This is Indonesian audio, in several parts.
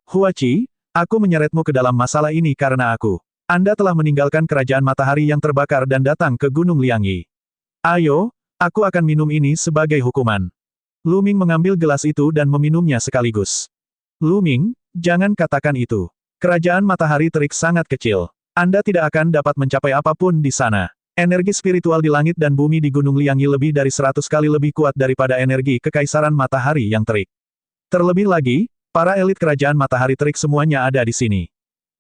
Huachi, aku menyeretmu ke dalam masalah ini karena Anda telah meninggalkan kerajaan matahari yang terbakar dan datang ke Gunung Liangyi. Ayo, aku akan minum ini sebagai hukuman. Lu Ming mengambil gelas itu dan meminumnya sekaligus. Lu Ming, jangan katakan itu. Kerajaan matahari terik sangat kecil. Anda tidak akan dapat mencapai apapun di sana. Energi spiritual di langit dan bumi di Gunung Liangyi lebih dari 100 kali lebih kuat daripada energi kekaisaran matahari yang terik. Terlebih lagi, para elit kerajaan matahari terik semuanya ada di sini.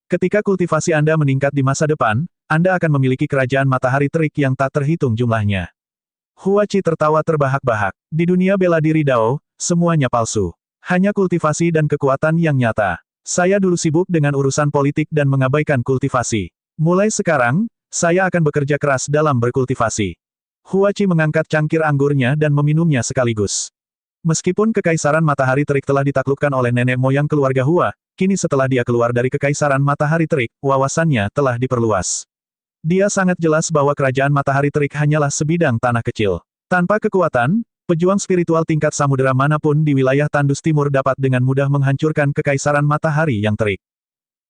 Ketika kultivasi Anda meningkat di masa depan, Anda akan memiliki kerajaan matahari terik yang tak terhitung jumlahnya. Huachi tertawa terbahak-bahak. Di dunia bela diri Dao, semuanya palsu. Hanya kultivasi dan kekuatan yang nyata. Saya dulu sibuk dengan urusan politik dan mengabaikan kultivasi. Mulai sekarang, saya akan bekerja keras dalam berkultivasi. Huachi mengangkat cangkir anggurnya dan meminumnya sekaligus. Meskipun kekaisaran matahari terik telah ditaklukkan oleh nenek moyang keluarga Hua, kini setelah dia keluar dari kekaisaran matahari terik, wawasannya telah diperluas. Dia sangat jelas bahwa kerajaan matahari terik hanyalah sebidang tanah kecil. Tanpa kekuatan, pejuang spiritual tingkat samudera manapun di wilayah Tandus Timur dapat dengan mudah menghancurkan kekaisaran matahari yang terik.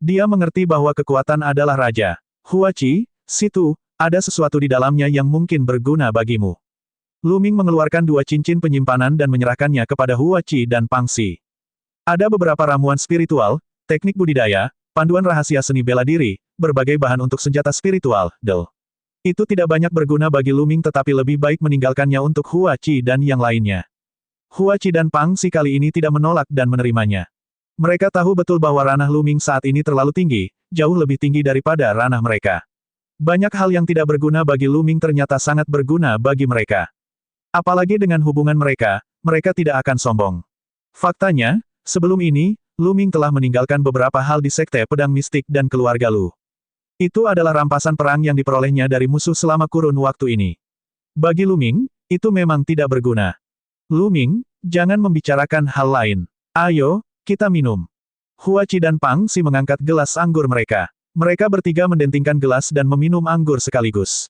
Dia mengerti bahwa kekuatan adalah raja. Huachi, situ, ada sesuatu di dalamnya yang mungkin berguna bagimu. Lu Ming mengeluarkan 2 cincin penyimpanan dan menyerahkannya kepada Huachi dan Pang Xi. Ada beberapa ramuan spiritual, teknik budidaya, panduan rahasia seni bela diri, berbagai bahan untuk senjata spiritual, Itu tidak banyak berguna bagi Lu Ming tetapi lebih baik meninggalkannya untuk Huachi dan yang lainnya. Huachi dan Pang Xi kali ini tidak menolak dan menerimanya. Mereka tahu betul bahwa ranah Lu Ming saat ini terlalu tinggi, jauh lebih tinggi daripada ranah mereka. Banyak hal yang tidak berguna bagi Lu Ming ternyata sangat berguna bagi mereka. Apalagi dengan hubungan mereka, mereka tidak akan sombong. Faktanya, sebelum ini, Lu Ming telah meninggalkan beberapa hal di sekte pedang mistik dan keluarga Lu. Itu adalah rampasan perang yang diperolehnya dari musuh selama kurun waktu ini. Bagi Lu Ming, itu memang tidak berguna. Lu Ming, jangan membicarakan hal lain. Ayo, kita minum. Huachi dan Pang Xi mengangkat gelas anggur mereka. Mereka bertiga mendentingkan gelas dan meminum anggur sekaligus.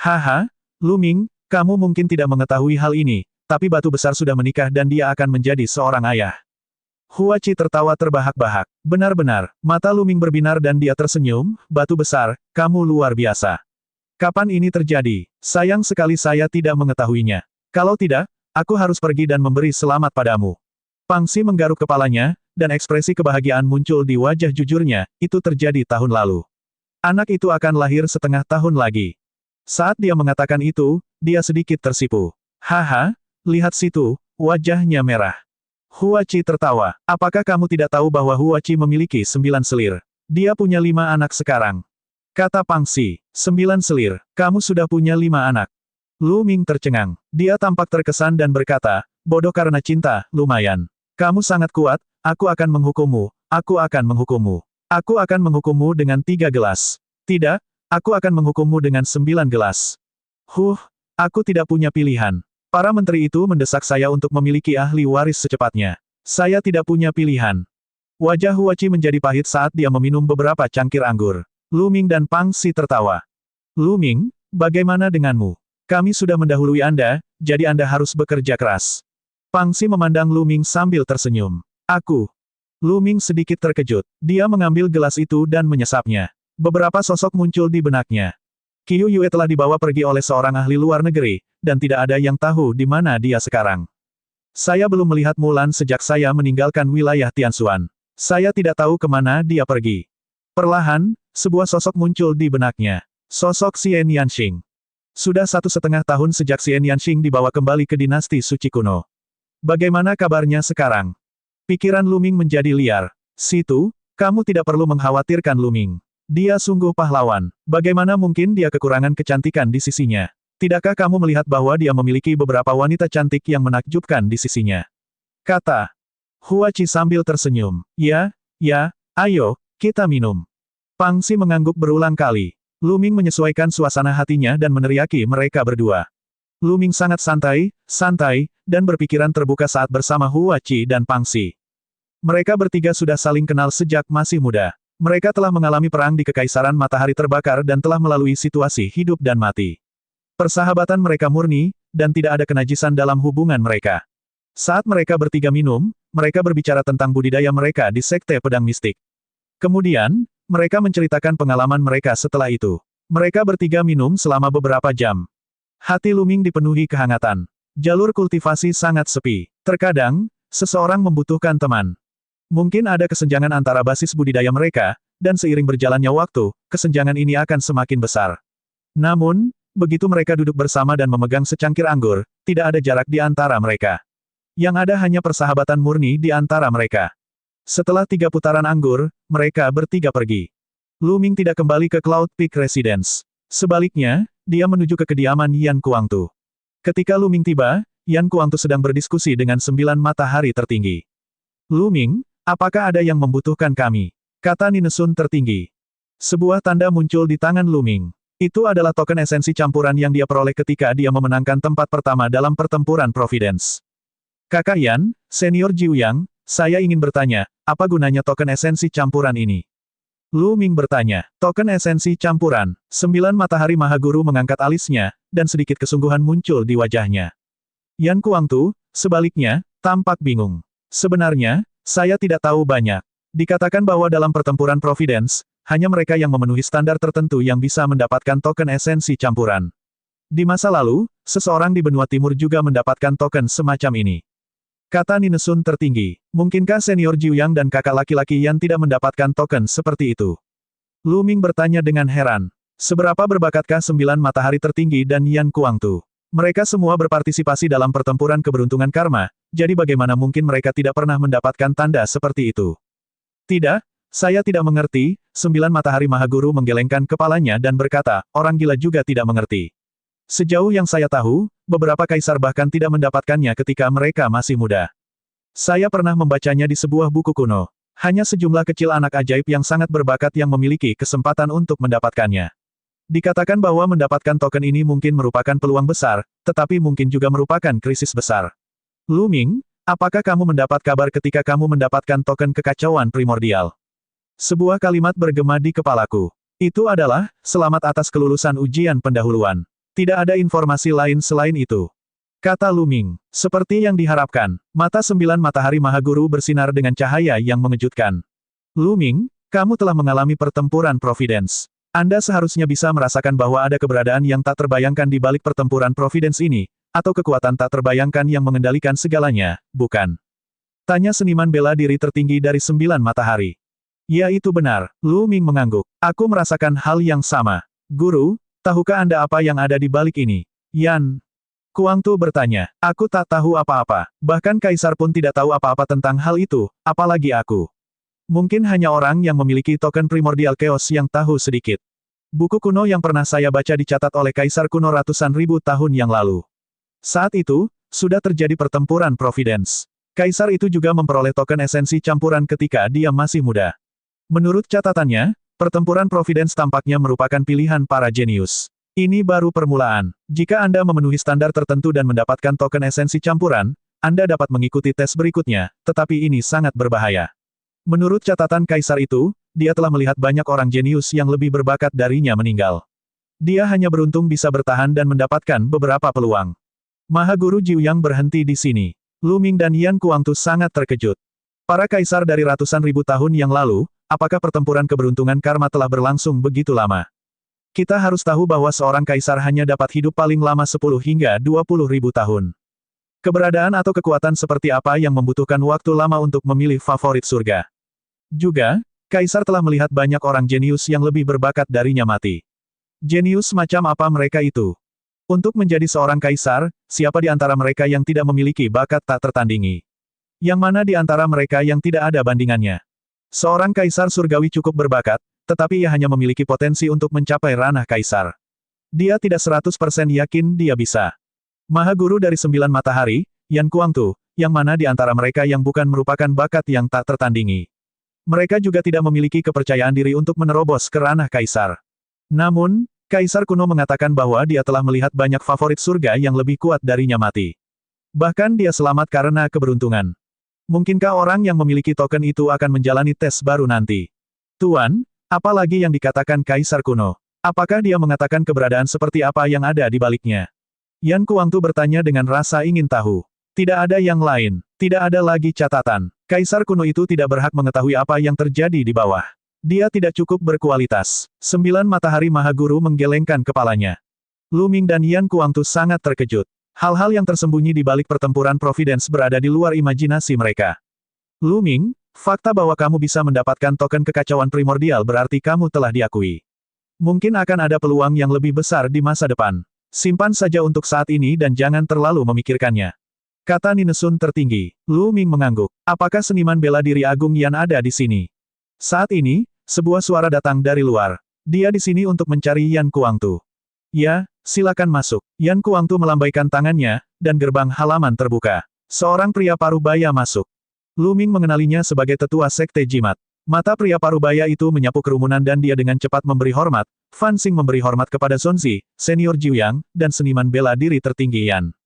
Haha, Lu Ming, kamu mungkin tidak mengetahui hal ini, tapi batu besar sudah menikah dan dia akan menjadi seorang ayah. Huachi tertawa terbahak-bahak. Benar-benar, mata Lu Ming berbinar dan dia tersenyum, batu besar, kamu luar biasa. Kapan ini terjadi? Sayang sekali saya tidak mengetahuinya. Kalau tidak, aku harus pergi dan memberi selamat padamu. Pang Xi menggaruk kepalanya, dan ekspresi kebahagiaan muncul di wajah jujurnya, itu terjadi tahun lalu. Anak itu akan lahir setengah tahun lagi. Saat dia mengatakan itu, dia sedikit tersipu. Haha, lihat situ, wajahnya merah. Huachi tertawa. Apakah kamu tidak tahu bahwa Huachi memiliki 9 selir? Dia punya 5 anak sekarang. Kata Pang Xi, 9 selir, kamu sudah punya 5 anak. Lu Ming tercengang. Dia tampak terkesan dan berkata, bodoh karena cinta, lumayan. Kamu sangat kuat, aku akan menghukummu, aku akan menghukummu. Aku akan menghukummu dengan 3 gelas. Tidak, aku akan menghukummu dengan 9 gelas. Aku tidak punya pilihan. Para menteri itu mendesak saya untuk memiliki ahli waris secepatnya. Saya tidak punya pilihan. Wajah Huachi menjadi pahit saat dia meminum beberapa cangkir anggur. Lu Ming dan Pang Xi tertawa. Lu Ming, bagaimana denganmu? Kami sudah mendahului Anda, jadi Anda harus bekerja keras. Pang Xi memandang Lu Ming sambil tersenyum. Lu Ming sedikit terkejut. Dia mengambil gelas itu dan menyesapnya. Beberapa sosok muncul di benaknya. Qiu Yue telah dibawa pergi oleh seorang ahli luar negeri, dan tidak ada yang tahu di mana dia sekarang. Saya belum melihat Mulan sejak saya meninggalkan wilayah Tianxuan. Saya tidak tahu kemana dia pergi. Perlahan, sebuah sosok muncul di benaknya. Sosok Xian Yanxing. Sudah 1,5 tahun sejak Xian Yanxing dibawa kembali ke dinasti suci kuno. Bagaimana kabarnya sekarang? Pikiran Lu Ming menjadi liar. Situ, kamu tidak perlu mengkhawatirkan Lu Ming. Dia sungguh pahlawan. Bagaimana mungkin dia kekurangan kecantikan di sisinya? Tidakkah kamu melihat bahwa dia memiliki beberapa wanita cantik yang menakjubkan di sisinya? Kata Huachi sambil tersenyum. Ya, ayo, kita minum. Pang Xi mengangguk berulang kali. Lu Ming menyesuaikan suasana hatinya dan meneriaki mereka berdua. Lu Ming sangat santai, dan berpikiran terbuka saat bersama Huachi dan Pang Xi. Mereka bertiga sudah saling kenal sejak masih muda. Mereka telah mengalami perang di Kekaisaran Matahari Terbakar dan telah melalui situasi hidup dan mati. Persahabatan mereka murni, dan tidak ada kenajisan dalam hubungan mereka. Saat mereka bertiga minum, mereka berbicara tentang budidaya mereka di Sekte Pedang Mistik. Kemudian, mereka menceritakan pengalaman mereka setelah itu. Mereka bertiga minum selama beberapa jam. Hati Lu Ming dipenuhi kehangatan. Jalur kultivasi sangat sepi. Terkadang, seseorang membutuhkan teman. Mungkin ada kesenjangan antara basis budidaya mereka, dan seiring berjalannya waktu, kesenjangan ini akan semakin besar. Namun, begitu mereka duduk bersama dan memegang secangkir anggur, tidak ada jarak di antara mereka. Yang ada hanya persahabatan murni di antara mereka. Setelah 3 putaran anggur, mereka bertiga pergi. Lu Ming tidak kembali ke Cloud Peak Residence. Sebaliknya, dia menuju ke kediaman Yan Kuangtu. Ketika Lu Ming tiba, Yan Kuangtu sedang berdiskusi dengan 9 matahari tertinggi. Lu Ming, apakah ada yang membutuhkan kami? Kata Ninesun tertinggi. Sebuah tanda muncul di tangan Lu Ming. Itu adalah token esensi campuran yang dia peroleh ketika dia memenangkan tempat pertama dalam pertempuran Providence. Kakak Yan, Senior Jiuyang, saya ingin bertanya, apa gunanya token esensi campuran ini? Lu Ming bertanya, token esensi campuran. 9 matahari Mahaguru mengangkat alisnya, dan sedikit kesungguhan muncul di wajahnya. Yan Kuangtu, sebaliknya, tampak bingung. Sebenarnya, saya tidak tahu banyak. Dikatakan bahwa dalam pertempuran Providence, hanya mereka yang memenuhi standar tertentu yang bisa mendapatkan token esensi campuran. Di masa lalu, seseorang di benua timur juga mendapatkan token semacam ini. Kata Ninesun tertinggi, mungkinkah senior Jiuyang dan kakak laki-laki Yan tidak mendapatkan token seperti itu? Lu Ming bertanya dengan heran. Seberapa berbakatkah 9 matahari tertinggi dan Yan Kuangtu? Mereka semua berpartisipasi dalam pertempuran keberuntungan karma, jadi bagaimana mungkin mereka tidak pernah mendapatkan tanda seperti itu? Tidak, saya tidak mengerti. 9 matahari Mahaguru menggelengkan kepalanya dan berkata, orang gila juga tidak mengerti. Sejauh yang saya tahu, beberapa kaisar bahkan tidak mendapatkannya ketika mereka masih muda. Saya pernah membacanya di sebuah buku kuno. Hanya sejumlah kecil anak ajaib yang sangat berbakat yang memiliki kesempatan untuk mendapatkannya. Dikatakan bahwa mendapatkan token ini mungkin merupakan peluang besar, tetapi mungkin juga merupakan krisis besar. Lu Ming, apakah kamu mendapat kabar ketika kamu mendapatkan token kekacauan primordial? Sebuah kalimat bergema di kepalaku. Itu adalah, selamat atas kelulusan ujian pendahuluan. Tidak ada informasi lain selain itu. Kata Lu Ming. Seperti yang diharapkan, mata 9 matahari Mahaguru bersinar dengan cahaya yang mengejutkan. Lu Ming, kamu telah mengalami pertempuran Providence. Anda seharusnya bisa merasakan bahwa ada keberadaan yang tak terbayangkan di balik pertempuran Providence ini, atau kekuatan tak terbayangkan yang mengendalikan segalanya, bukan? Tanya seniman bela diri tertinggi dari 9 matahari. Ya itu benar, Lu Ming mengangguk. Aku merasakan hal yang sama. Guru, tahukah Anda apa yang ada di balik ini? Yan Kuangtu bertanya. Aku tak tahu apa-apa. Bahkan Kaisar pun tidak tahu apa-apa tentang hal itu, apalagi aku. Mungkin hanya orang yang memiliki token primordial chaos yang tahu sedikit. Buku kuno yang pernah saya baca dicatat oleh Kaisar kuno ratusan ribu tahun yang lalu. Saat itu, sudah terjadi pertempuran Providence. Kaisar itu juga memperoleh token esensi campuran ketika dia masih muda. Menurut catatannya, pertempuran Providence tampaknya merupakan pilihan para jenius. Ini baru permulaan. Jika Anda memenuhi standar tertentu dan mendapatkan token esensi campuran, Anda dapat mengikuti tes berikutnya, tetapi ini sangat berbahaya. Menurut catatan Kaisar itu, dia telah melihat banyak orang jenius yang lebih berbakat darinya meninggal. Dia hanya beruntung bisa bertahan dan mendapatkan beberapa peluang. Mahaguru Jiuyang berhenti di sini. Lu Ming dan Yan Kuangtu sangat terkejut. Para kaisar dari ratusan ribu tahun yang lalu, apakah pertempuran keberuntungan karma telah berlangsung begitu lama? Kita harus tahu bahwa seorang kaisar hanya dapat hidup paling lama 10 hingga 20 ribu tahun. Keberadaan atau kekuatan seperti apa yang membutuhkan waktu lama untuk memilih favorit surga? Juga, kaisar telah melihat banyak orang jenius yang lebih berbakat darinya mati. Jenius macam apa mereka itu? Untuk menjadi seorang kaisar, siapa di antara mereka yang tidak memiliki bakat tak tertandingi? Yang mana di antara mereka yang tidak ada bandingannya? Seorang kaisar surgawi cukup berbakat, tetapi ia hanya memiliki potensi untuk mencapai ranah kaisar. Dia tidak 100% yakin dia bisa. Mahaguru dari 9 matahari, Yan Kuangtu, yang mana di antara mereka yang bukan merupakan bakat yang tak tertandingi. Mereka juga tidak memiliki kepercayaan diri untuk menerobos ke ranah kaisar. Namun, Kaisar kuno mengatakan bahwa dia telah melihat banyak favorit surga yang lebih kuat darinya mati. Bahkan dia selamat karena keberuntungan. Mungkinkah orang yang memiliki token itu akan menjalani tes baru nanti? Tuan, apalagi yang dikatakan Kaisar kuno? Apakah dia mengatakan keberadaan seperti apa yang ada di baliknya? Yan Kuangtu bertanya dengan rasa ingin tahu. Tidak ada yang lain. Tidak ada lagi catatan. Kaisar kuno itu tidak berhak mengetahui apa yang terjadi di bawah. Dia tidak cukup berkualitas. 9 matahari Mahaguru menggelengkan kepalanya. Lu Ming dan Yan Kuangtu sangat terkejut. Hal-hal yang tersembunyi di balik pertempuran Providence berada di luar imajinasi mereka. Lu Ming, fakta bahwa kamu bisa mendapatkan token kekacauan primordial berarti kamu telah diakui. Mungkin akan ada peluang yang lebih besar di masa depan. Simpan saja untuk saat ini dan jangan terlalu memikirkannya. Kata Ninesun tertinggi. Lu Ming mengangguk. Apakah seniman bela diri Agung Yan ada di sini? Saat ini, sebuah suara datang dari luar. Dia di sini untuk mencari Yan Kuangtu. Ya, silakan masuk. Yan Kuangtu melambaikan tangannya, dan gerbang halaman terbuka. Seorang pria parubaya masuk. Lu Ming mengenalinya sebagai tetua sekte jimat. Mata pria parubaya itu menyapu kerumunan dan dia dengan cepat memberi hormat. Fan Xing memberi hormat kepada Zonzi, senior Jiuyang, dan seniman bela diri tertinggi Yan.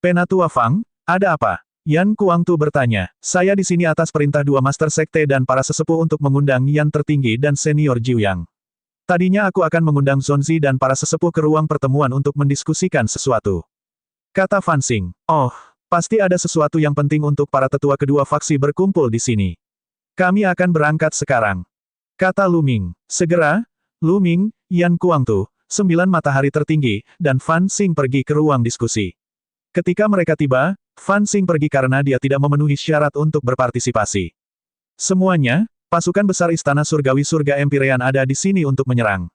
Penatua Fang, ada apa? Yan Kuangtu bertanya. Saya di sini atas perintah dua master sekte dan para sesepuh untuk mengundang Yan tertinggi dan senior Jiuyang. Tadinya aku akan mengundang Zonzi dan para sesepuh ke ruang pertemuan untuk mendiskusikan sesuatu. Kata Fan Xing. Oh, pasti ada sesuatu yang penting untuk para tetua kedua faksi berkumpul di sini. Kami akan berangkat sekarang. Kata Lu Ming. Segera, Lu Ming, Yan Kuangtu, 9 matahari tertinggi, dan Fan Xing pergi ke ruang diskusi. Ketika mereka tiba, Fan Xing pergi karena dia tidak memenuhi syarat untuk berpartisipasi. Semuanya, pasukan besar Istana Surgawi Surga Empyrean ada di sini untuk menyerang.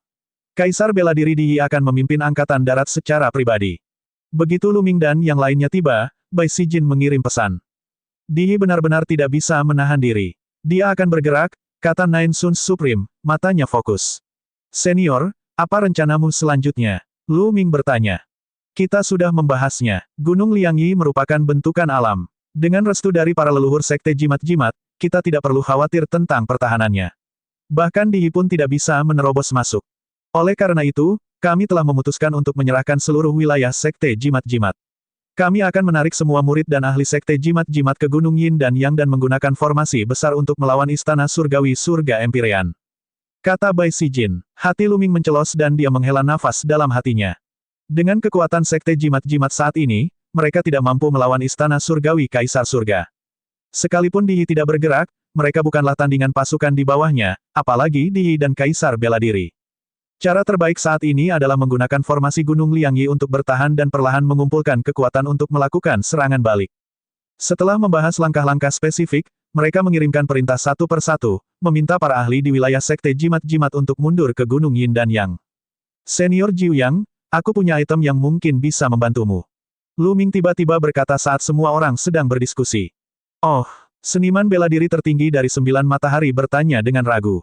Kaisar bela diri Di Yi akan memimpin angkatan darat secara pribadi. Begitu Lu Ming dan yang lainnya tiba, Bai Sijin mengirim pesan. Di Yi benar-benar tidak bisa menahan diri. Dia akan bergerak, kata Nine Suns Supreme, matanya fokus. Senior, apa rencanamu selanjutnya? Lu Ming bertanya. Kita sudah membahasnya. Gunung Liangyi merupakan bentukan alam. Dengan restu dari para leluhur sekte jimat-jimat, kita tidak perlu khawatir tentang pertahanannya. Bahkan Di Yi pun tidak bisa menerobos masuk. Oleh karena itu, kami telah memutuskan untuk menyerahkan seluruh wilayah sekte jimat-jimat. Kami akan menarik semua murid dan ahli sekte jimat-jimat ke Gunung Yin dan Yang dan menggunakan formasi besar untuk melawan Istana Surgawi Surga Empyrean. Kata Bai Sijin. Hati Lu Ming mencelos dan dia menghela nafas dalam hatinya. Dengan kekuatan sekte jimat-jimat saat ini, mereka tidak mampu melawan Istana Surgawi Kaisar Surga. Sekalipun Di Yi tidak bergerak, mereka bukanlah tandingan pasukan di bawahnya, apalagi Di Yi dan Kaisar bela diri. Cara terbaik saat ini adalah menggunakan formasi Gunung Liangyi untuk bertahan dan perlahan mengumpulkan kekuatan untuk melakukan serangan balik. Setelah membahas langkah-langkah spesifik, mereka mengirimkan perintah satu persatu, meminta para ahli di wilayah sekte jimat-jimat untuk mundur ke Gunung Yin dan Yang. Senior Jiuyang, aku punya item yang mungkin bisa membantumu. Lu Ming tiba-tiba berkata saat semua orang sedang berdiskusi. Oh, seniman bela diri tertinggi dari 9 matahari bertanya dengan ragu.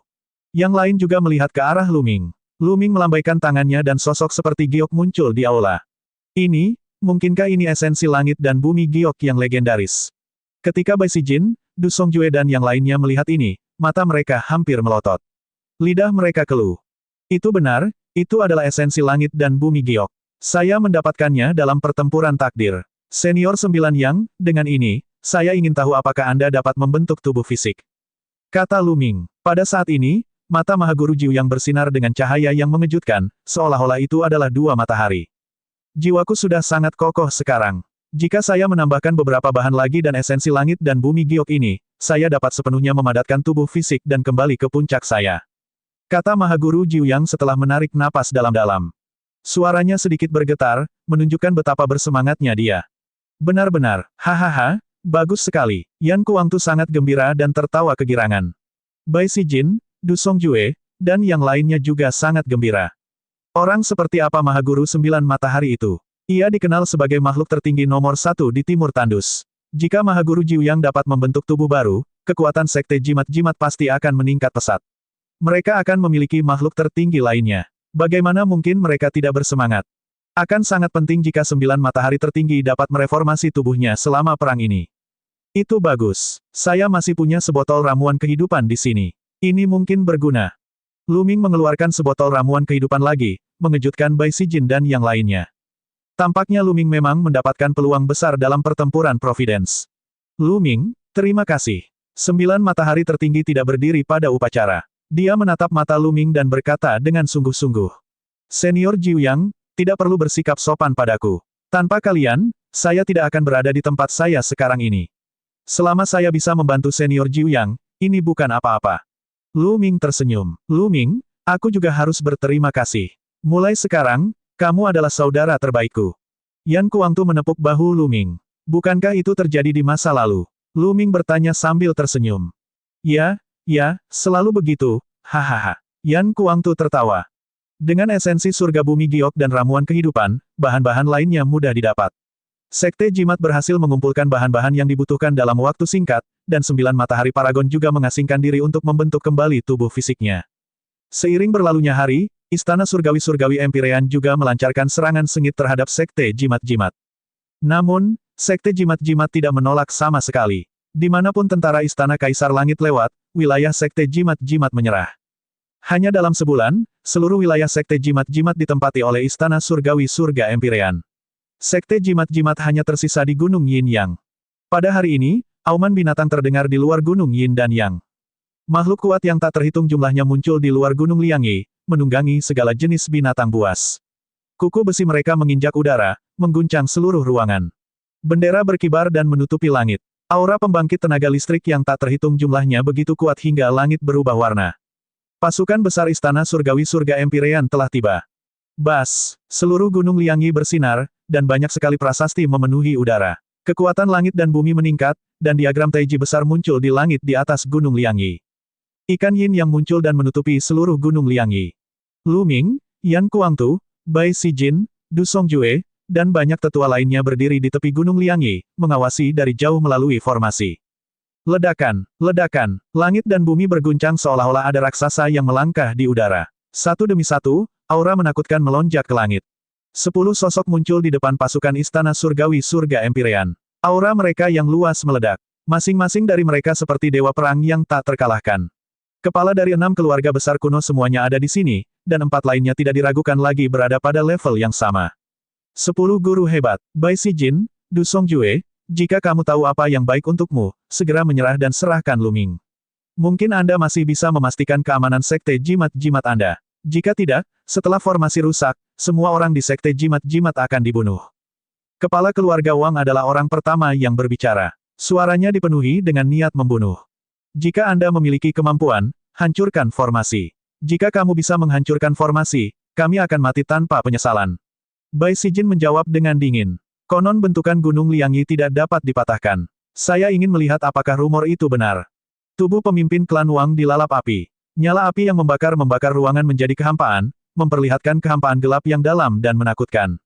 Yang lain juga melihat ke arah Lu Ming. Lu Ming melambaikan tangannya dan sosok seperti giok muncul di aula. Ini, mungkinkah ini esensi langit dan bumi giok yang legendaris? Ketika Bai Sijin, Du Songjue dan yang lainnya melihat ini, mata mereka hampir melotot. Lidah mereka keluh. Itu benar, itu adalah esensi langit dan bumi giok. Saya mendapatkannya dalam pertempuran takdir. Senior 9 Yang, dengan ini, saya ingin tahu apakah Anda dapat membentuk tubuh fisik. Kata Lu Ming. Pada saat ini, mata Mahaguru Jiuyang bersinar dengan cahaya yang mengejutkan, seolah-olah itu adalah 2 matahari. Jiwaku sudah sangat kokoh sekarang. Jika saya menambahkan beberapa bahan lagi dan esensi langit dan bumi giok ini, saya dapat sepenuhnya memadatkan tubuh fisik dan kembali ke puncak saya. Kata Mahaguru Jiuyang setelah menarik napas dalam-dalam. Suaranya sedikit bergetar, menunjukkan betapa bersemangatnya dia. Benar-benar, hahaha, bagus sekali. Yan Kuangtu sangat gembira dan tertawa kegirangan. Bai Sijin, Du Songjue, dan yang lainnya juga sangat gembira. Orang seperti apa Mahaguru 9 Matahari itu? Ia dikenal sebagai makhluk tertinggi nomor 1 di Timur Tandus. Jika Mahaguru Jiuyang dapat membentuk tubuh baru, kekuatan sekte jimat-jimat pasti akan meningkat pesat. Mereka akan memiliki makhluk tertinggi lainnya. Bagaimana mungkin mereka tidak bersemangat? Akan sangat penting jika 9 matahari tertinggi dapat mereformasi tubuhnya selama perang ini. Itu bagus. Saya masih punya sebotol ramuan kehidupan di sini. Ini mungkin berguna. Lu Ming mengeluarkan sebotol ramuan kehidupan lagi, mengejutkan Bai Sijin dan yang lainnya. Tampaknya Lu Ming memang mendapatkan peluang besar dalam pertempuran Providence. Lu Ming, terima kasih. 9 matahari tertinggi tidak berdiri pada upacara. Dia menatap mata Lu Ming dan berkata dengan sungguh-sungguh. Senior Jiuyang, tidak perlu bersikap sopan padaku. Tanpa kalian, saya tidak akan berada di tempat saya sekarang ini. Selama saya bisa membantu senior Jiu Yang, ini bukan apa-apa. Lu Ming tersenyum. Lu Ming, aku juga harus berterima kasih. Mulai sekarang, kamu adalah saudara terbaikku. Yan Kuangtu menepuk bahu Lu Ming. Bukankah itu terjadi di masa lalu? Lu Ming bertanya sambil tersenyum. Ya, selalu begitu, hahaha. Yan Kuangtu tertawa. Dengan esensi surga bumi giok dan ramuan kehidupan, bahan-bahan lainnya mudah didapat. Sekte Jimat berhasil mengumpulkan bahan-bahan yang dibutuhkan dalam waktu singkat, dan 9 matahari Paragon juga mengasingkan diri untuk membentuk kembali tubuh fisiknya. Seiring berlalunya hari, Istana Surgawi-Surgawi Empyrean juga melancarkan serangan sengit terhadap Sekte Jimat-Jimat. Namun, Sekte Jimat-Jimat tidak menolak sama sekali. Dimanapun tentara Istana Kaisar Langit lewat, wilayah Sekte Jimat-Jimat menyerah. Hanya dalam sebulan, seluruh wilayah Sekte Jimat-Jimat ditempati oleh Istana Surgawi Surga Empyrean. Sekte Jimat-Jimat hanya tersisa di Gunung Yin Yang. Pada hari ini, auman binatang terdengar di luar Gunung Yin dan Yang. Makhluk kuat yang tak terhitung jumlahnya muncul di luar Gunung Liangyi, menunggangi segala jenis binatang buas. Kuku besi mereka menginjak udara, mengguncang seluruh ruangan. Bendera berkibar dan menutupi langit. Aura pembangkit tenaga listrik yang tak terhitung jumlahnya begitu kuat hingga langit berubah warna. Pasukan besar Istana Surgawi Surga Empyrean telah tiba. Bas, seluruh Gunung Liangyi bersinar, dan banyak sekali prasasti memenuhi udara. Kekuatan langit dan bumi meningkat, dan diagram Taiji besar muncul di langit di atas Gunung Liangyi. Ikan Yin yang muncul dan menutupi seluruh Gunung Liangyi. Lu Ming, Yan Kuangtu, Bai Sijin, Du Songjue, dan banyak tetua lainnya berdiri di tepi Gunung Liangyi, mengawasi dari jauh melalui formasi. Ledakan, langit dan bumi berguncang seolah-olah ada raksasa yang melangkah di udara. Satu demi satu, aura menakutkan melonjak ke langit. 10 sosok muncul di depan pasukan Istana Surgawi Surga Empyrean. Aura mereka yang luas meledak. Masing-masing dari mereka seperti dewa perang yang tak terkalahkan. Kepala dari 6 keluarga besar kuno semuanya ada di sini, dan 4 lainnya tidak diragukan lagi berada pada level yang sama. 10 guru hebat, Bai Sijin, Du Songjue, jika kamu tahu apa yang baik untukmu, segera menyerah dan serahkan Lu Ming. Mungkin Anda masih bisa memastikan keamanan Sekte Jimat-Jimat Anda. Jika tidak, setelah formasi rusak, semua orang di Sekte Jimat-Jimat akan dibunuh. Kepala keluarga Wang adalah orang pertama yang berbicara. Suaranya dipenuhi dengan niat membunuh. Jika Anda memiliki kemampuan, hancurkan formasi. Jika kamu bisa menghancurkan formasi, kami akan mati tanpa penyesalan. Bai Sijin menjawab dengan dingin. Konon bentukan Gunung Liangyi tidak dapat dipatahkan. Saya ingin melihat apakah rumor itu benar. Tubuh pemimpin klan Wang dilalap api. Nyala api yang membakar ruangan menjadi kehampaan, memperlihatkan kehampaan gelap yang dalam dan menakutkan.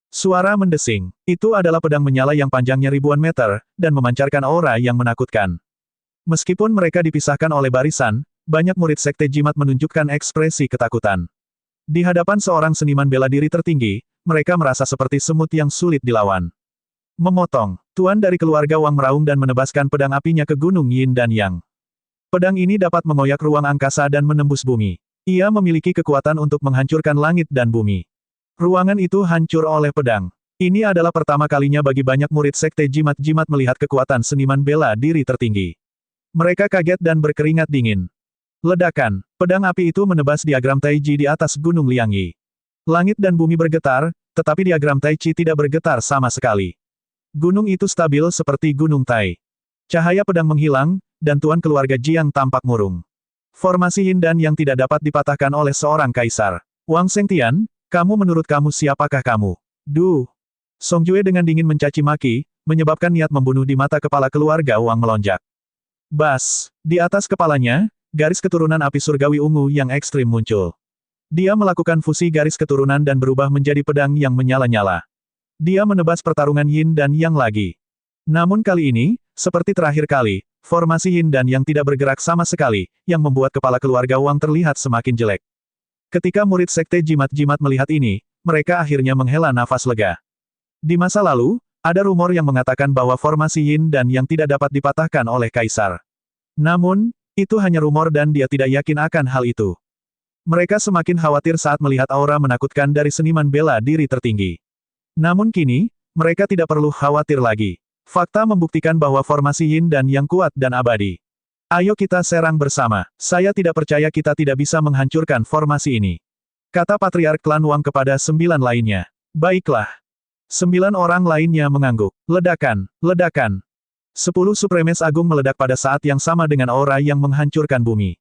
Suara mendesing. Itu adalah pedang menyala yang panjangnya ribuan meter, dan memancarkan aura yang menakutkan. Meskipun mereka dipisahkan oleh barisan, banyak murid Sekte Jimat menunjukkan ekspresi ketakutan. Di hadapan seorang seniman bela diri tertinggi, mereka merasa seperti semut yang sulit dilawan. Memotong. Tuan dari keluarga Wang meraung dan menebaskan pedang apinya ke Gunung Yin dan Yang. Pedang ini dapat mengoyak ruang angkasa dan menembus bumi. Ia memiliki kekuatan untuk menghancurkan langit dan bumi. Ruangan itu hancur oleh pedang. Ini adalah pertama kalinya bagi banyak murid Sekte Jimat-Jimat melihat kekuatan seniman bela diri tertinggi. Mereka kaget dan berkeringat dingin. Ledakan. Pedang api itu menebas diagram Taiji di atas Gunung Liangyi. Langit dan bumi bergetar, tetapi diagram Taichi tidak bergetar sama sekali. Gunung itu stabil seperti Gunung Tai. Cahaya pedang menghilang, dan tuan keluarga Jiang tampak murung. Formasi Yin dan yang tidak dapat dipatahkan oleh seorang kaisar. Wang Sengtian, menurut kamu siapakah kamu? Du. Songjue dengan dingin mencaci maki, menyebabkan niat membunuh di mata kepala keluarga Wang melonjak. Bas, di atas kepalanya, garis keturunan api surgawi ungu yang ekstrim muncul. Dia melakukan fusi garis keturunan dan berubah menjadi pedang yang menyala-nyala. Dia menebas pertarungan Yin dan Yang lagi. Namun kali ini, seperti terakhir kali, formasi Yin dan Yang tidak bergerak sama sekali, yang membuat kepala keluarga Wang terlihat semakin jelek. Ketika murid Sekte Jimat-Jimat melihat ini, mereka akhirnya menghela nafas lega. Di masa lalu, ada rumor yang mengatakan bahwa formasi Yin dan Yang tidak dapat dipatahkan oleh kaisar. Namun, itu hanya rumor dan dia tidak yakin akan hal itu. Mereka semakin khawatir saat melihat aura menakutkan dari seniman bela diri tertinggi. Namun kini, mereka tidak perlu khawatir lagi. Fakta membuktikan bahwa formasi Yin dan Yang kuat dan abadi. Ayo kita serang bersama. Saya tidak percaya kita tidak bisa menghancurkan formasi ini. Kata Patriark Klan Wang kepada 9 lainnya. Baiklah. 9 orang lainnya mengangguk. Ledakan. 10 Supremes Agung meledak pada saat yang sama dengan aura yang menghancurkan bumi.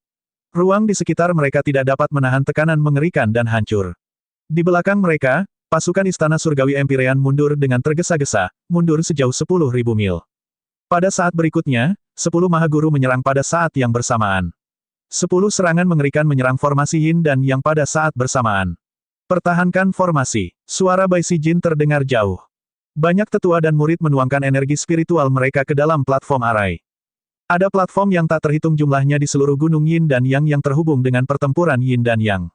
Ruang di sekitar mereka tidak dapat menahan tekanan mengerikan dan hancur. Di belakang mereka, pasukan Istana Surgawi Empyrean mundur dengan tergesa-gesa, mundur sejauh 10.000 mil. Pada saat berikutnya, 10 Mahaguru menyerang pada saat yang bersamaan. 10 serangan mengerikan menyerang formasi Yin dan Yang pada saat bersamaan. Pertahankan formasi. Suara Bai Sijin terdengar jauh. Banyak tetua dan murid menuangkan energi spiritual mereka ke dalam platform arai. Ada platform yang tak terhitung jumlahnya di seluruh gunung Yin dan Yang yang terhubung dengan pertempuran Yin dan Yang.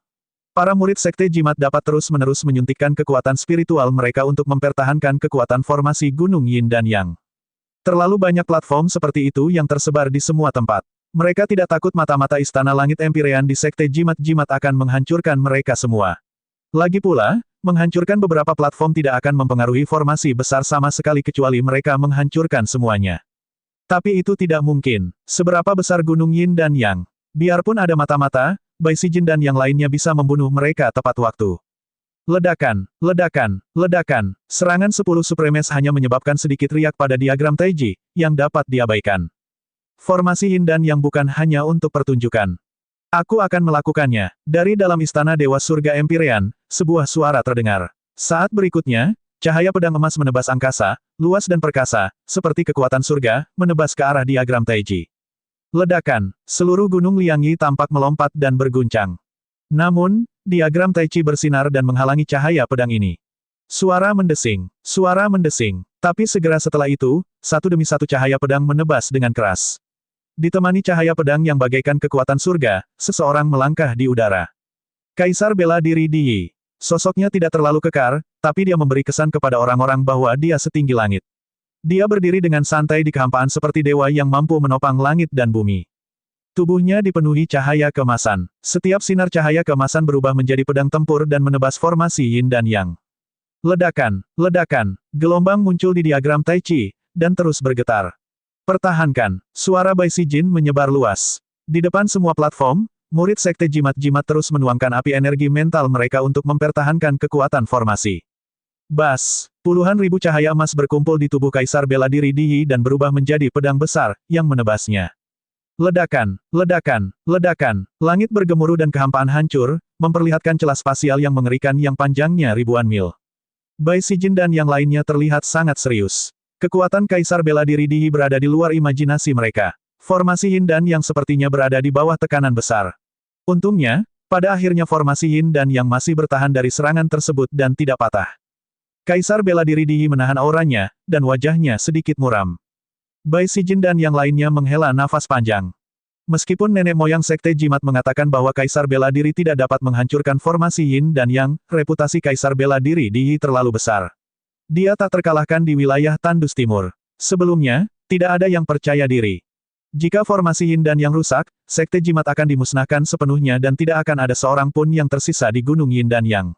Para murid Sekte Jimat dapat terus-menerus menyuntikkan kekuatan spiritual mereka untuk mempertahankan kekuatan formasi gunung Yin dan Yang. Terlalu banyak platform seperti itu yang tersebar di semua tempat. Mereka tidak takut mata-mata Istana Langit Empyrean di Sekte Jimat-Jimat akan menghancurkan mereka semua. Lagi pula, menghancurkan beberapa platform tidak akan mempengaruhi formasi besar sama sekali kecuali mereka menghancurkan semuanya. Tapi itu tidak mungkin. Seberapa besar gunung Yin dan Yang? Biarpun ada mata-mata, Bai Sijin dan yang lainnya bisa membunuh mereka tepat waktu. Ledakan, ledakan, ledakan. Serangan 10 Supremes hanya menyebabkan sedikit riak pada diagram Taiji, yang dapat diabaikan. Formasi Yin dan Yang bukan hanya untuk pertunjukan. Aku akan melakukannya. Dari dalam Istana Dewa Surga Empyrean, sebuah suara terdengar. Saat berikutnya, cahaya pedang emas menebas angkasa, luas dan perkasa, seperti kekuatan surga, menebas ke arah diagram Taiji. Ledakan. Seluruh gunung Liangyi tampak melompat dan berguncang. Namun, diagram Taiji bersinar dan menghalangi cahaya pedang ini. Suara mendesing. Suara mendesing. Tapi segera setelah itu, satu demi satu cahaya pedang menebas dengan keras. Ditemani cahaya pedang yang bagaikan kekuatan surga, seseorang melangkah di udara. Kaisar bela diri Di Yi. Sosoknya tidak terlalu kekar, tapi dia memberi kesan kepada orang-orang bahwa dia setinggi langit. Dia berdiri dengan santai di kehampaan seperti dewa yang mampu menopang langit dan bumi. Tubuhnya dipenuhi cahaya keemasan. Setiap sinar cahaya keemasan berubah menjadi pedang tempur dan menebas formasi Yin dan Yang. Ledakan, ledakan, gelombang muncul di diagram Taiji, dan terus bergetar. Pertahankan. Suara Bai Sijin menyebar luas. Di depan semua platform, murid Sekte Jimat-Jimat terus menuangkan api energi mental mereka untuk mempertahankan kekuatan formasi. Bas! Puluhan ribu cahaya emas berkumpul di tubuh Kaisar bela diri Di Yi dan berubah menjadi pedang besar, yang menebasnya. Ledakan, ledakan, ledakan. Langit bergemuruh dan kehampaan hancur, memperlihatkan celah spasial yang mengerikan yang panjangnya ribuan mil. Bai Sijin dan yang lainnya terlihat sangat serius. Kekuatan Kaisar bela diri Di Yi berada di luar imajinasi mereka. Formasi Yin dan Yang sepertinya berada di bawah tekanan besar. Untungnya, pada akhirnya formasi Yin dan Yang masih bertahan dari serangan tersebut dan tidak patah. Kaisar bela diri Di Yi menahan auranya, dan wajahnya sedikit muram. Bai Sijin dan yang lainnya menghela nafas panjang. Meskipun nenek moyang Sekte Jimat mengatakan bahwa Kaisar bela diri tidak dapat menghancurkan formasi Yin dan Yang, reputasi Kaisar bela diri Di Yi terlalu besar. Dia tak terkalahkan di wilayah Tandus Timur. Sebelumnya, tidak ada yang percaya diri. Jika formasi Yin dan Yang rusak, Sekte Jimat akan dimusnahkan sepenuhnya dan tidak akan ada seorang pun yang tersisa di Gunung Yin dan Yang.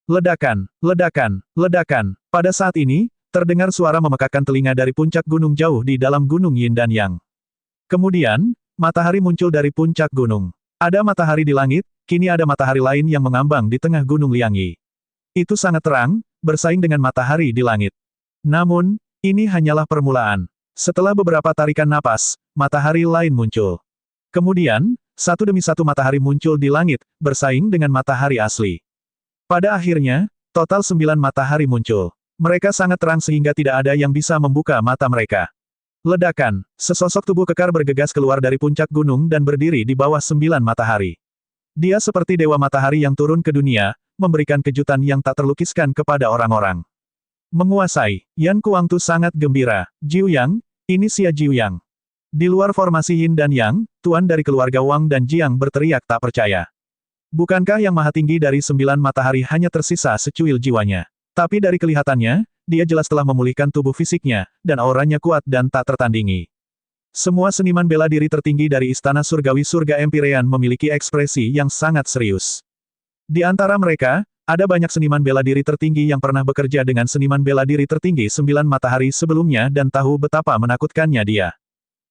Ledakan, ledakan, ledakan. Pada saat ini, terdengar suara memekakkan telinga dari puncak gunung jauh di dalam Gunung Yin dan Yang. Kemudian, matahari muncul dari puncak gunung. Ada matahari di langit, kini ada matahari lain yang mengambang di tengah Gunung Liangyi. Itu sangat terang, bersaing dengan matahari di langit. Namun, ini hanyalah permulaan. Setelah beberapa tarikan napas, matahari lain muncul. Kemudian, satu demi satu matahari muncul di langit, bersaing dengan matahari asli. Pada akhirnya, total 9 matahari muncul. Mereka sangat terang sehingga tidak ada yang bisa membuka mata mereka. Ledakan, sesosok tubuh kekar bergegas keluar dari puncak gunung dan berdiri di bawah 9 matahari. Dia seperti dewa matahari yang turun ke dunia, memberikan kejutan yang tak terlukiskan kepada orang-orang. Menguasai, Yan Kuangtu sangat gembira. Jiu Yang, ini Xia Jiu Yang. Di luar formasi Yin dan Yang, tuan dari keluarga Wang dan Jiang berteriak tak percaya. Bukankah yang maha tinggi dari 9 matahari hanya tersisa secuil jiwanya? Tapi dari kelihatannya, dia jelas telah memulihkan tubuh fisiknya, dan auranya kuat dan tak tertandingi. Semua seniman bela diri tertinggi dari Istana Surgawi Surga Empyrean memiliki ekspresi yang sangat serius. Di antara mereka, ada banyak seniman bela diri tertinggi yang pernah bekerja dengan seniman bela diri tertinggi 9 matahari sebelumnya dan tahu betapa menakutkannya dia.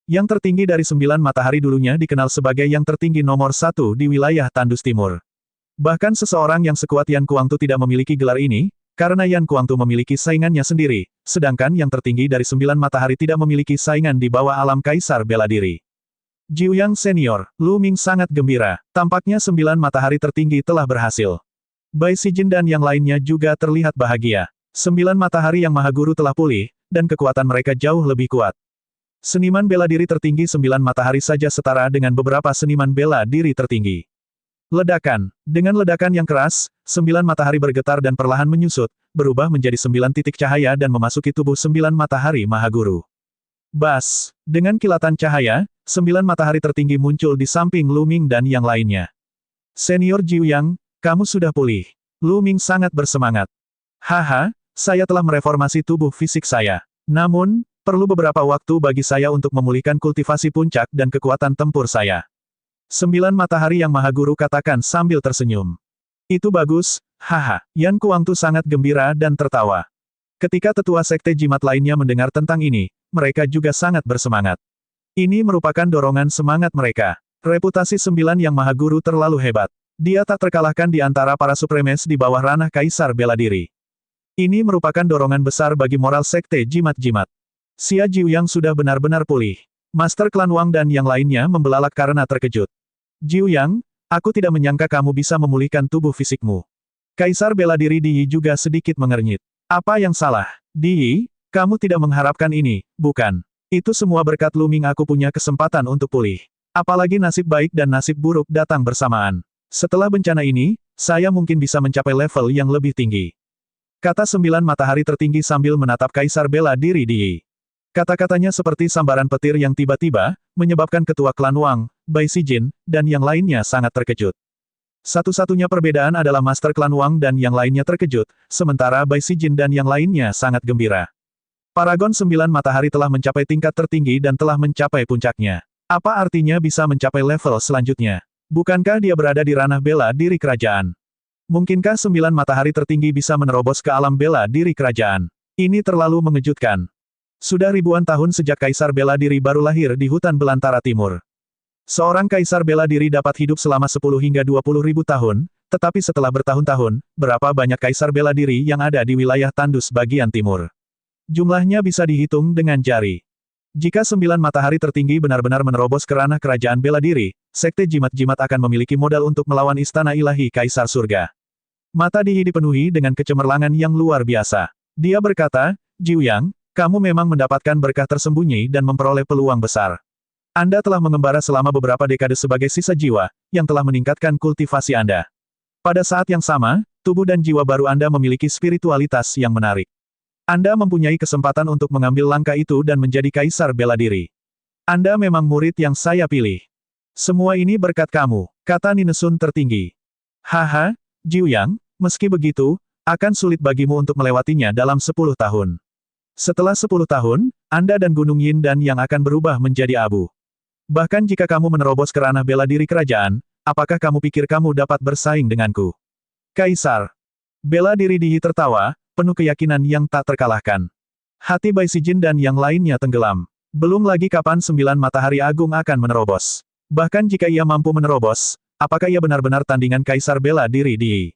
Yang tertinggi dari 9 matahari dulunya dikenal sebagai yang tertinggi nomor 1 di wilayah Tandus Timur. Bahkan seseorang yang sekuat Yan Kuangtu tidak memiliki gelar ini, karena Yan Kuangtu memiliki saingannya sendiri, sedangkan yang tertinggi dari 9 matahari tidak memiliki saingan di bawah alam kaisar bela diri. Jiu Yang Senior, Lu Ming sangat gembira, tampaknya 9 matahari tertinggi telah berhasil. Bai Sijin dan yang lainnya juga terlihat bahagia. 9 matahari yang Maha Guru telah pulih, dan kekuatan mereka jauh lebih kuat. Seniman bela diri tertinggi 9 matahari saja setara dengan beberapa seniman bela diri tertinggi. Ledakan. Dengan ledakan yang keras, 9 matahari bergetar dan perlahan menyusut, berubah menjadi 9 titik cahaya dan memasuki tubuh 9 matahari Maha Guru. Bas. Dengan kilatan cahaya, 9 matahari tertinggi muncul di samping Lu Ming dan yang lainnya. Senior Jiu Yang, kamu sudah pulih. Lu Ming sangat bersemangat. Haha, saya telah mereformasi tubuh fisik saya. Namun, perlu beberapa waktu bagi saya untuk memulihkan kultivasi puncak dan kekuatan tempur saya. 9 matahari yang Maha Guru katakan sambil tersenyum. Itu bagus, haha. Yan Kuangtu sangat gembira dan tertawa. Ketika tetua sekte jimat lainnya mendengar tentang ini, mereka juga sangat bersemangat. Ini merupakan dorongan semangat mereka. Reputasi 9 yang Maha Guru terlalu hebat. Dia tak terkalahkan di antara para supremes di bawah ranah kaisar bela diri. Ini merupakan dorongan besar bagi moral sekte jimat-jimat. Xia Jiu Yang sudah benar-benar pulih. Master Klan Wang dan yang lainnya membelalak karena terkejut. Jiu Yang, aku tidak menyangka kamu bisa memulihkan tubuh fisikmu. Kaisar bela diri Di Yi juga sedikit mengernyit. Apa yang salah? Di Yi, kamu tidak mengharapkan ini, bukan? Itu semua berkat Lu Ming aku punya kesempatan untuk pulih. Apalagi nasib baik dan nasib buruk datang bersamaan. Setelah bencana ini, saya mungkin bisa mencapai level yang lebih tinggi. Kata 9 matahari tertinggi sambil menatap kaisar bela diri Di Yi. Kata-katanya seperti sambaran petir yang tiba-tiba, menyebabkan ketua klan Wang, Bai Sijin, dan yang lainnya sangat terkejut. Satu-satunya perbedaan adalah Master Klan Wang dan yang lainnya terkejut, sementara Bai Sijin dan yang lainnya sangat gembira. Paragon 9 matahari telah mencapai tingkat tertinggi dan telah mencapai puncaknya. Apa artinya bisa mencapai level selanjutnya? Bukankah dia berada di ranah bela diri kerajaan? Mungkinkah 9 matahari tertinggi bisa menerobos ke alam bela diri kerajaan? Ini terlalu mengejutkan. Sudah ribuan tahun sejak kaisar bela diri baru lahir di hutan belantara timur. Seorang kaisar bela diri dapat hidup selama 10 hingga 20 ribu tahun, tetapi setelah bertahun-tahun, berapa banyak kaisar bela diri yang ada di wilayah Tandus bagian timur? Jumlahnya bisa dihitung dengan jari. Jika 9 matahari tertinggi benar-benar menerobos ke ranah kerajaan bela diri, sekte jimat-jimat akan memiliki modal untuk melawan istana ilahi kaisar surga. Mata Di Yi dipenuhi dengan kecemerlangan yang luar biasa. Dia berkata, Jiu Yang, kamu memang mendapatkan berkah tersembunyi dan memperoleh peluang besar. Anda telah mengembara selama beberapa dekade sebagai sisa jiwa, yang telah meningkatkan kultivasi Anda. Pada saat yang sama, tubuh dan jiwa baru Anda memiliki spiritualitas yang menarik. Anda mempunyai kesempatan untuk mengambil langkah itu dan menjadi kaisar bela diri. Anda memang murid yang saya pilih. Semua ini berkat kamu, kata Ninesun tertinggi. Haha, Jiu Yang, meski begitu, akan sulit bagimu untuk melewatinya dalam 10 tahun. Setelah 10 tahun, Anda dan Gunung Yin dan yang akan berubah menjadi abu. Bahkan jika kamu menerobos ke ranah bela diri kerajaan, apakah kamu pikir kamu dapat bersaing denganku? Kaisar. Bela diri Di Yi tertawa, penuh keyakinan yang tak terkalahkan. Hati Bai Sijin dan yang lainnya tenggelam. Belum lagi kapan 9 matahari agung akan menerobos. Bahkan jika ia mampu menerobos, apakah ia benar-benar tandingan kaisar bela diri Di Yi?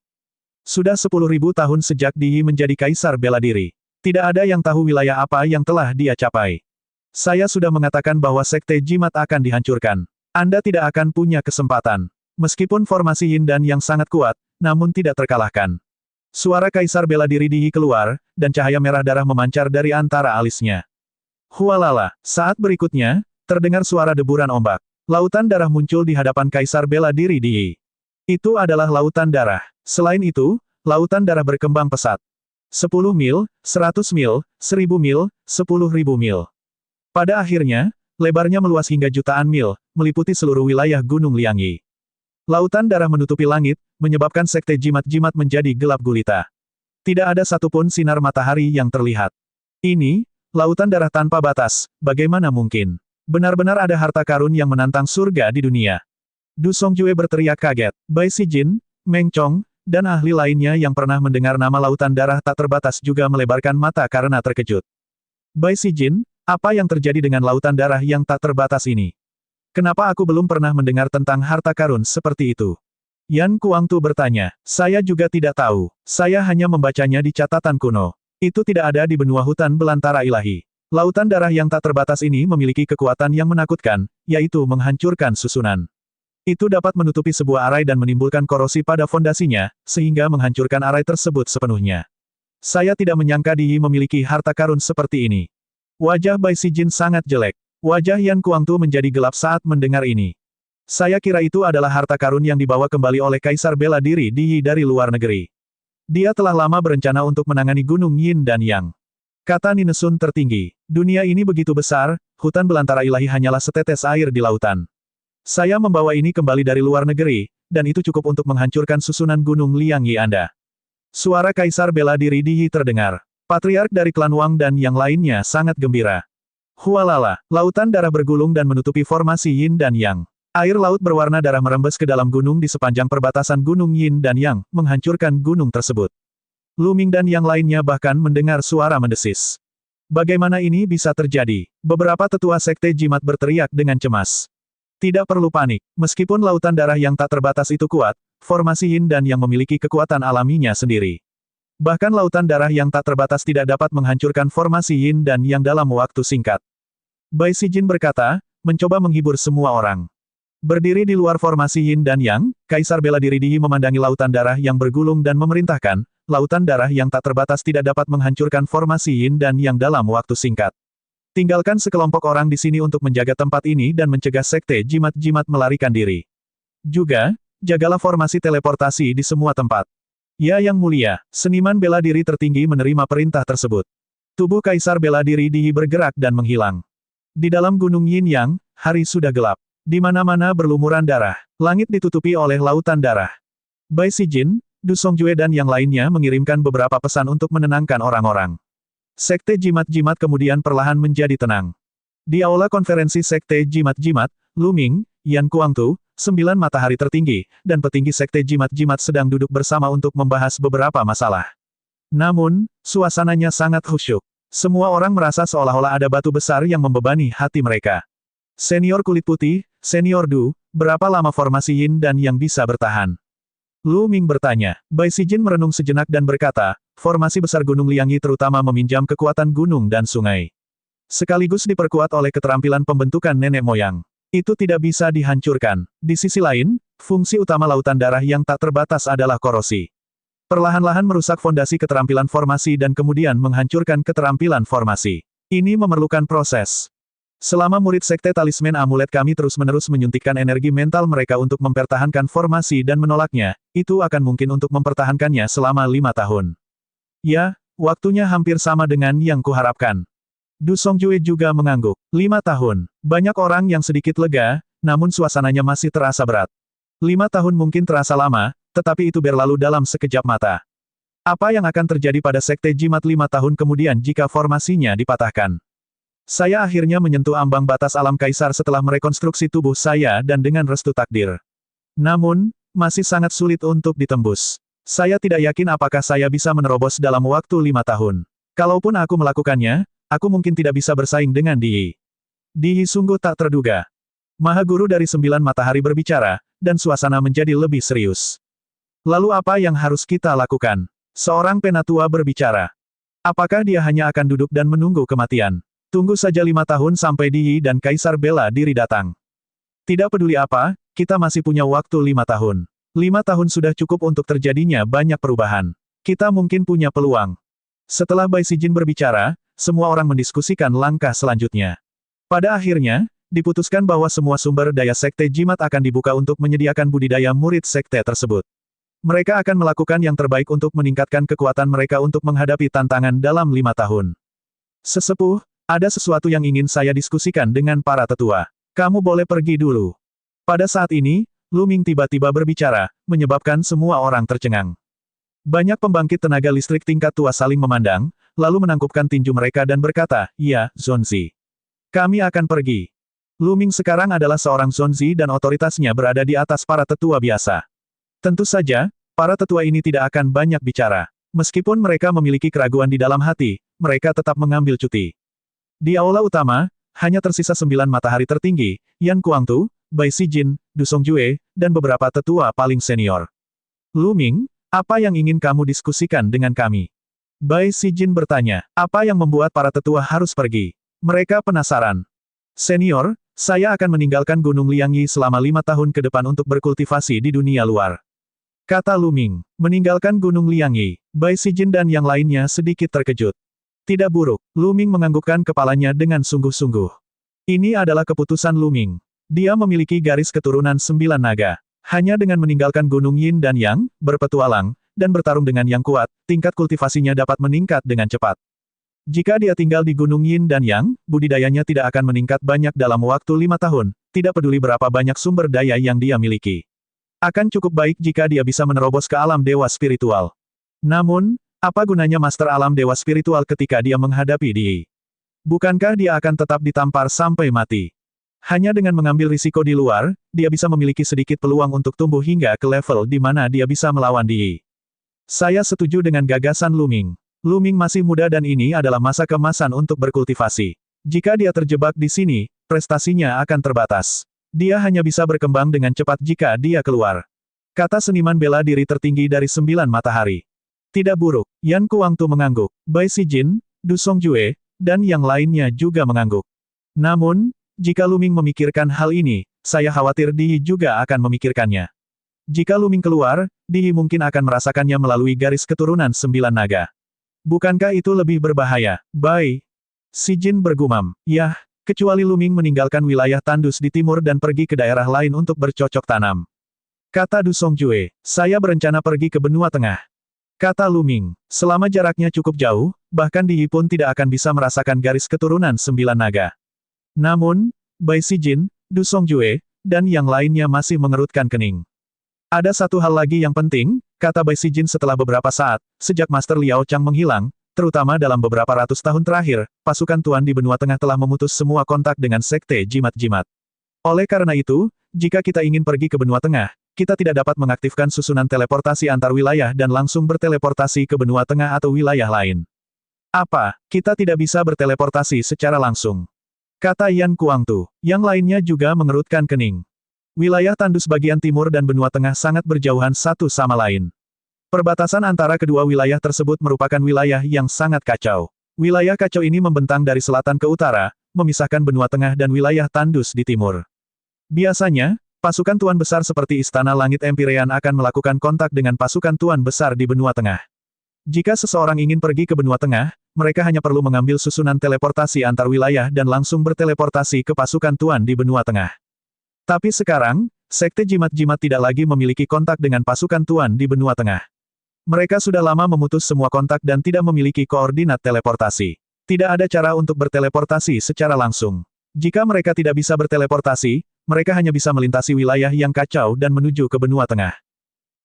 Sudah 10.000 tahun sejak Di Yi menjadi kaisar bela diri. Tidak ada yang tahu wilayah apa yang telah dia capai. Saya sudah mengatakan bahwa sekte jimat akan dihancurkan. Anda tidak akan punya kesempatan. Meskipun formasi Yin dan yang sangat kuat, namun tidak terkalahkan. Suara kaisar bela diri Di Yi keluar, dan cahaya merah darah memancar dari antara alisnya. Hualala, saat berikutnya, terdengar suara deburan ombak. Lautan darah muncul di hadapan kaisar bela diri Di Yi. Itu adalah lautan darah. Selain itu, lautan darah berkembang pesat. 10 mil, 100 mil, 1000 mil, 10.000 mil. Pada akhirnya, lebarnya meluas hingga jutaan mil, meliputi seluruh wilayah Gunung Liangyi. Lautan darah menutupi langit, menyebabkan sekte jimat-jimat menjadi gelap gulita. Tidak ada satupun sinar matahari yang terlihat. Ini, lautan darah tanpa batas, bagaimana mungkin? Benar-benar ada harta karun yang menantang surga di dunia. Du Songjue berteriak kaget. Bai Sijin, Meng Chong, dan ahli lainnya yang pernah mendengar nama lautan darah tak terbatas juga melebarkan mata karena terkejut. Bai Sijin, apa yang terjadi dengan lautan darah yang tak terbatas ini? Kenapa aku belum pernah mendengar tentang harta karun seperti itu? Yan Kuangtu bertanya. Saya juga tidak tahu. Saya hanya membacanya di catatan kuno. Itu tidak ada di benua hutan belantara ilahi. Lautan darah yang tak terbatas ini memiliki kekuatan yang menakutkan, yaitu menghancurkan susunan. Itu dapat menutupi sebuah arai dan menimbulkan korosi pada fondasinya, sehingga menghancurkan arai tersebut sepenuhnya. Saya tidak menyangka Di Yi memiliki harta karun seperti ini. Wajah Bai Sijin sangat jelek. Wajah Yan Kuangtu menjadi gelap saat mendengar ini. Saya kira itu adalah harta karun yang dibawa kembali oleh Kaisar Bela Diri Di Yi dari luar negeri. Dia telah lama berencana untuk menangani Gunung Yin dan Yang. Kata Ninesun tertinggi, dunia ini begitu besar, hutan belantara ilahi hanyalah setetes air di lautan. Saya membawa ini kembali dari luar negeri, dan itu cukup untuk menghancurkan susunan Gunung Liangyi Anda. Suara Kaisar Bela Diri Di Yi terdengar. Patriark dari klan Wang dan yang lainnya sangat gembira. Hualala, lautan darah bergulung dan menutupi formasi Yin dan Yang. Air laut berwarna darah merembes ke dalam gunung di sepanjang perbatasan Gunung Yin dan Yang, menghancurkan gunung tersebut. Lu Ming dan yang lainnya bahkan mendengar suara mendesis. Bagaimana ini bisa terjadi? Beberapa tetua sekte jimat berteriak dengan cemas. Tidak perlu panik. Meskipun lautan darah yang tak terbatas itu kuat, formasi Yin dan Yang memiliki kekuatan alaminya sendiri. Bahkan lautan darah yang tak terbatas tidak dapat menghancurkan formasi Yin dan Yang dalam waktu singkat. Bai Sijin berkata, mencoba menghibur semua orang. Berdiri di luar formasi Yin dan Yang, Kaisar Bela Diri Di Yi memandangi lautan darah yang bergulung dan memerintahkan, lautan darah yang tak terbatas tidak dapat menghancurkan formasi Yin dan Yang dalam waktu singkat. Tinggalkan sekelompok orang di sini untuk menjaga tempat ini dan mencegah sekte jimat-jimat melarikan diri. Juga, jagalah formasi teleportasi di semua tempat. Ya Yang Mulia, seniman bela diri tertinggi menerima perintah tersebut. Tubuh Kaisar Bela Diri Di Yi bergerak dan menghilang. Di dalam Gunung Yin Yang, hari sudah gelap. Di mana-mana berlumuran darah. Langit ditutupi oleh lautan darah. Bai Sijin, Du Songjue dan yang lainnya mengirimkan beberapa pesan untuk menenangkan orang-orang. Sekte jimat-jimat kemudian perlahan menjadi tenang. Di aula konferensi sekte jimat-jimat, Lu Ming, Yan Kuangtu, 9 matahari tertinggi, dan petinggi sekte jimat-jimat sedang duduk bersama untuk membahas beberapa masalah. Namun, suasananya sangat khusyuk. Semua orang merasa seolah-olah ada batu besar yang membebani hati mereka. Senior kulit putih, Senior Du, berapa lama formasi Yin dan Yang bisa bertahan? Lu Ming bertanya. Bai Sijin merenung sejenak dan berkata, formasi besar Gunung Liangyi terutama meminjam kekuatan gunung dan sungai. Sekaligus diperkuat oleh keterampilan pembentukan nenek moyang. Itu tidak bisa dihancurkan. Di sisi lain, fungsi utama lautan darah yang tak terbatas adalah korosi. Perlahan-lahan merusak fondasi keterampilan formasi dan kemudian menghancurkan keterampilan formasi. Ini memerlukan proses. Selama murid sekte talisman amulet kami terus-menerus menyuntikkan energi mental mereka untuk mempertahankan formasi dan menolaknya, itu akan mungkin untuk mempertahankannya selama 5 tahun. Ya, waktunya hampir sama dengan yang kuharapkan. Du Songjue juga mengangguk. 5 tahun. Banyak orang yang sedikit lega, namun suasananya masih terasa berat. 5 tahun mungkin terasa lama, tetapi itu berlalu dalam sekejap mata. Apa yang akan terjadi pada sekte jimat 5 tahun kemudian jika formasinya dipatahkan? Saya akhirnya menyentuh ambang batas alam kaisar setelah merekonstruksi tubuh saya dan dengan restu takdir. Namun, masih sangat sulit untuk ditembus. Saya tidak yakin apakah saya bisa menerobos dalam waktu 5 tahun. Kalaupun aku melakukannya, aku mungkin tidak bisa bersaing dengan Di Yi. Di Yi sungguh tak terduga. Maha Guru dari 9 matahari berbicara, dan suasana menjadi lebih serius. Lalu apa yang harus kita lakukan? Seorang penatua berbicara. Apakah dia hanya akan duduk dan menunggu kematian? Tunggu saja 5 tahun sampai Di Yi dan Kaisar Bela Diri datang. Tidak peduli apa, kita masih punya waktu 5 tahun. 5 tahun sudah cukup untuk terjadinya banyak perubahan. Kita mungkin punya peluang. Setelah Bai Sijin berbicara, semua orang mendiskusikan langkah selanjutnya. Pada akhirnya, diputuskan bahwa semua sumber daya sekte jimat akan dibuka untuk menyediakan budidaya murid sekte tersebut. Mereka akan melakukan yang terbaik untuk meningkatkan kekuatan mereka untuk menghadapi tantangan dalam 5 tahun. Sesepuh, ada sesuatu yang ingin saya diskusikan dengan para tetua. Kamu boleh pergi dulu. Pada saat ini, Lu Ming tiba-tiba berbicara, menyebabkan semua orang tercengang. Banyak pembangkit tenaga listrik tingkat tua saling memandang, lalu menangkupkan tinju mereka dan berkata, "Iya, Zonzi. Kami akan pergi." Lu Ming sekarang adalah seorang Zonzi dan otoritasnya berada di atas para tetua biasa. Tentu saja, para tetua ini tidak akan banyak bicara. Meskipun mereka memiliki keraguan di dalam hati, mereka tetap mengambil cuti. Di aula utama, hanya tersisa 9 matahari tertinggi, Yan Kuangtu, Bai Sijin, Du Songjue, dan beberapa tetua paling senior. Lu Ming, apa yang ingin kamu diskusikan dengan kami? Bai Sijin bertanya, apa yang membuat para tetua harus pergi? Mereka penasaran. Senior, saya akan meninggalkan Gunung Liangyi selama 5 tahun ke depan untuk berkultivasi di dunia luar. Kata Lu Ming, meninggalkan Gunung Liangyi. Bai Sijin dan yang lainnya sedikit terkejut. Tidak buruk, Lu Ming menganggukkan kepalanya dengan sungguh-sungguh. Ini adalah keputusan Lu Ming. Dia memiliki garis keturunan 9 naga. Hanya dengan meninggalkan Gunung Yin dan Yang, berpetualang, dan bertarung dengan yang kuat, tingkat kultivasinya dapat meningkat dengan cepat. Jika dia tinggal di Gunung Yin dan Yang, budidayanya tidak akan meningkat banyak dalam waktu 5 tahun, tidak peduli berapa banyak sumber daya yang dia miliki. Akan cukup baik jika dia bisa menerobos ke alam dewa spiritual. Namun, apa gunanya Master Alam Dewa Spiritual ketika dia menghadapi Di? Bukankah dia akan tetap ditampar sampai mati? Hanya dengan mengambil risiko di luar, dia bisa memiliki sedikit peluang untuk tumbuh hingga ke level di mana dia bisa melawan Di. Saya setuju dengan gagasan Lu Ming. Lu Ming masih muda dan ini adalah masa keemasan untuk berkultivasi. Jika dia terjebak di sini, prestasinya akan terbatas. Dia hanya bisa berkembang dengan cepat jika dia keluar. Kata seniman bela diri tertinggi dari 9 matahari. Tidak buruk, Yan Kuangtu mengangguk, Bai Sijin, Du Songjue, dan yang lainnya juga mengangguk. Namun, jika Lu Ming memikirkan hal ini, saya khawatir Di juga akan memikirkannya. Jika Lu Ming keluar, Di mungkin akan merasakannya melalui garis keturunan 9 naga. Bukankah itu lebih berbahaya, Bai? Sijin bergumam, yah, kecuali Lu Ming meninggalkan wilayah tandus di timur dan pergi ke daerah lain untuk bercocok tanam. Kata Du Songjue, saya berencana pergi ke benua tengah. Kata Lu Ming, selama jaraknya cukup jauh, bahkan Di pun tidak akan bisa merasakan garis keturunan 9 naga. Namun, Bai Sijin, Du Songjue, dan yang lainnya masih mengerutkan kening. Ada satu hal lagi yang penting, kata Bai Sijin setelah beberapa saat, sejak Master Liao Chang menghilang, terutama dalam beberapa ratus tahun terakhir, pasukan Tuan di benua tengah telah memutus semua kontak dengan Sekte Jimat-Jimat. Oleh karena itu, jika kita ingin pergi ke benua tengah, kita tidak dapat mengaktifkan susunan teleportasi antar wilayah dan langsung berteleportasi ke benua tengah atau wilayah lain. Apa, kita tidak bisa berteleportasi secara langsung? Kata Yan Kuangtu. Yang lainnya juga mengerutkan kening. Wilayah tandus bagian timur dan benua tengah sangat berjauhan satu sama lain. Perbatasan antara kedua wilayah tersebut merupakan wilayah yang sangat kacau. Wilayah kacau ini membentang dari selatan ke utara, memisahkan benua tengah dan wilayah tandus di timur. Biasanya, pasukan tuan besar seperti Istana Langit Empyrean akan melakukan kontak dengan pasukan tuan besar di benua tengah. Jika seseorang ingin pergi ke benua tengah, mereka hanya perlu mengambil susunan teleportasi antar wilayah dan langsung berteleportasi ke pasukan tuan di benua tengah. Tapi sekarang, Sekte Jimat-Jimat tidak lagi memiliki kontak dengan pasukan tuan di benua tengah. Mereka sudah lama memutus semua kontak dan tidak memiliki koordinat teleportasi. Tidak ada cara untuk berteleportasi secara langsung. Jika mereka tidak bisa berteleportasi, mereka hanya bisa melintasi wilayah yang kacau dan menuju ke benua tengah.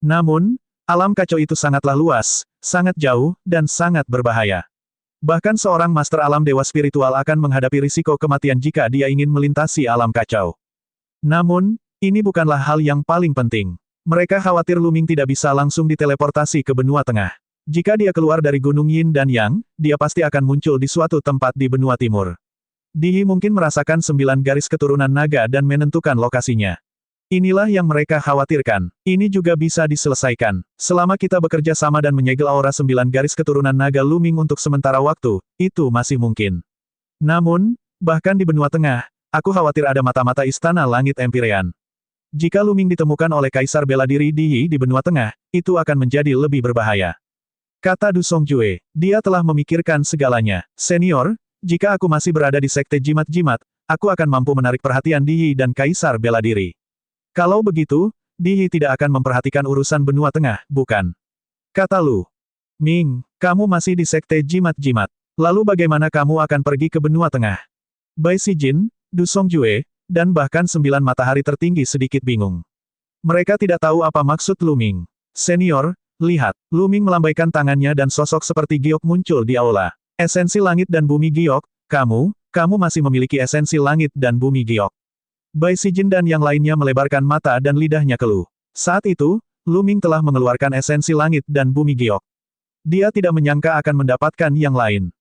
Namun, alam kacau itu sangatlah luas, sangat jauh, dan sangat berbahaya. Bahkan seorang master alam dewa spiritual akan menghadapi risiko kematian jika dia ingin melintasi alam kacau. Namun, ini bukanlah hal yang paling penting. Mereka khawatir Lu Ming tidak bisa langsung diteleportasi ke benua tengah. Jika dia keluar dari Gunung Yin dan Yang, dia pasti akan muncul di suatu tempat di benua timur. Di mungkin merasakan 9 garis keturunan naga dan menentukan lokasinya. Inilah yang mereka khawatirkan. Ini juga bisa diselesaikan. Selama kita bekerja sama dan menyegel aura 9 garis keturunan naga Lu Ming untuk sementara waktu, itu masih mungkin. Namun, bahkan di benua tengah, aku khawatir ada mata-mata Istana Langit Empyrean. Jika Lu Ming ditemukan oleh Kaisar Bela Diri Di di benua tengah, itu akan menjadi lebih berbahaya. Kata Du Songjue, dia telah memikirkan segalanya. Senior, jika aku masih berada di Sekte Jimat-Jimat, aku akan mampu menarik perhatian Di dan Kaisar Bela Diri. Kalau begitu, Di tidak akan memperhatikan urusan benua tengah, bukan? Kata Lu Ming, kamu masih di Sekte Jimat-Jimat. Lalu bagaimana kamu akan pergi ke benua tengah? Bai Sijin, Du Songjue, dan bahkan 9 matahari tertinggi sedikit bingung. Mereka tidak tahu apa maksud Lu Ming. Senior, lihat, Lu Ming melambaikan tangannya dan sosok seperti giok muncul di aula. Esensi langit dan bumi giok, kamu masih memiliki esensi langit dan bumi giok. Bai Sijin dan yang lainnya melebarkan mata dan lidahnya keluh. Saat itu, Lu Ming telah mengeluarkan esensi langit dan bumi giok. Dia tidak menyangka akan mendapatkan yang lain.